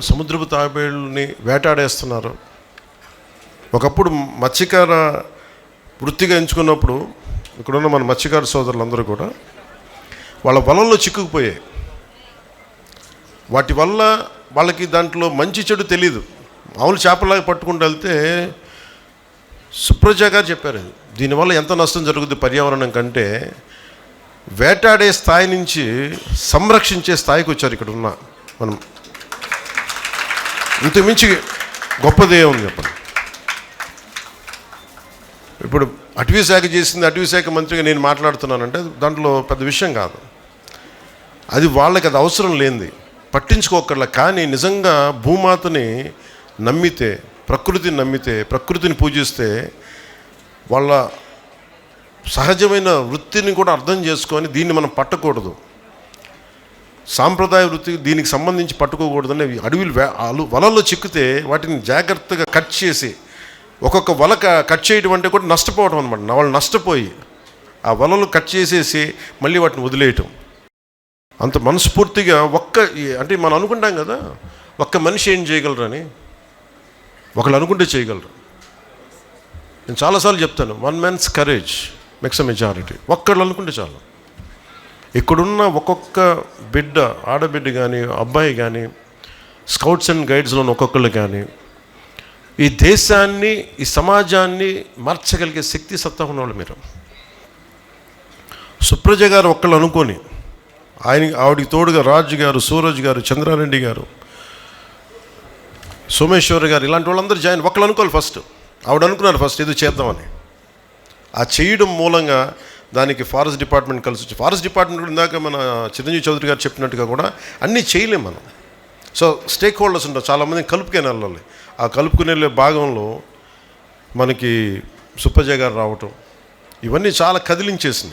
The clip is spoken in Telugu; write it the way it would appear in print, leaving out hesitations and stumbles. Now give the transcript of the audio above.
సముద్రపు తాబేళ్ళని వేటాడేస్తున్నారు. ఒకప్పుడు మత్స్యకార వృత్తిగా ఎంచుకున్నప్పుడు ఇక్కడున్న మన మత్స్యకార సోదరులందరూ కూడా వాళ్ళ వలల్లో చిక్కుకుపోయాయి. వాటి వల్ల వాళ్ళకి దాంట్లో మంచి చెడు తెలీదు. మామూలు చేపలాగా పట్టుకుంటూ వెళ్తే సుప్రజ గారు చెప్పారు, దీనివల్ల ఎంత నష్టం జరుగుతుంది పర్యావరణం కంటే వేటాడే స్థాయి నుంచి సంరక్షించే స్థాయికి వచ్చారు ఇక్కడ ఉన్న మనం. ఇంతకుమించి గొప్పదే ఉంది చెప్పండి. ఇప్పుడు అటవీ శాఖ చేసింది, అటవీ శాఖ మంత్రిగా నేను మాట్లాడుతున్నానంటే దాంట్లో పెద్ద విషయం కాదు. అది వాళ్ళకి అది అవసరం లేనిది, పట్టించుకోకర్లా. కానీ నిజంగా భూమాతని నమ్మితే, ప్రకృతిని నమ్మితే, ప్రకృతిని పూజిస్తే వాళ్ళ సహజమైన వృత్తిని కూడా అర్థం చేసుకొని దీన్ని మనం పట్టకూడదు, సాంప్రదాయ వృత్తి దీనికి సంబంధించి పట్టుకోకూడదని అడవిలు వలల్లో చిక్కితే వాటిని జాగ్రత్తగా కట్ చేసి, ఒక్కొక్క వల కట్ చేయడం అంటే కూడా నష్టపోవడం అనమాట. వాళ్ళు నష్టపోయి ఆ వలలు కట్ చేసేసి మళ్ళీ వాటిని వదిలేయటం. అంత మనస్ఫూర్తిగా అంటే మనం అనుకుంటాం కదా, ఒక్క మనిషి ఏం చేయగలరని. ఒకళ్ళు అనుకుంటే చేయగలరు. నేను చాలాసార్లు చెప్తాను, one man's courage makes a majority. ఒక్కళ్ళు అనుకుంటే చాలు. ఇక్కడున్న ఒక్కొక్క బిడ్డ, ఆడబిడ్డ కానీ అబ్బాయి కానీ, స్కౌట్స్ అండ్ గైడ్స్లో ఒక్కొక్కళ్ళు కానీ ఈ దేశాన్ని, ఈ సమాజాన్ని మార్చగలిగే శక్తి సత్తా ఉన్నవాళ్ళు మీరు. సుప్రజ గారు ఒక్కళ్ళు అనుకొని ఆవిడికి తోడుగా రాజు గారు, సూరజ్ గారు, చంద్రారెడ్డి గారు, సోమేశ్వర్ గారు, ఇలాంటి వాళ్ళందరూ ఒక్కళ్ళు అనుకోవాలి. ఫస్ట్ ఆవిడ అనుకున్నారు ఫస్ట్ ఏదో చేద్దామని. ఆ చేయడం మూలంగా దానికి ఫారెస్ట్ డిపార్ట్మెంట్ కలిసి వచ్చి, ఫారెస్ట్ డిపార్ట్మెంట్ కూడా ఇందాక మన చిరంజీవి చౌదరి గారు చెప్పినట్టుగా కూడా అన్నీ చేయలేం మనం. సో స్టేక్ హోల్డర్స్ ఉంటారు, చాలామంది కలుపుకొని వెళ్ళాలి. ఆ కలుపుకుని వెళ్ళే భాగంలో మనకి సుప్రజ గారు రావటం, ఇవన్నీ చాలా కదిలించేసింది.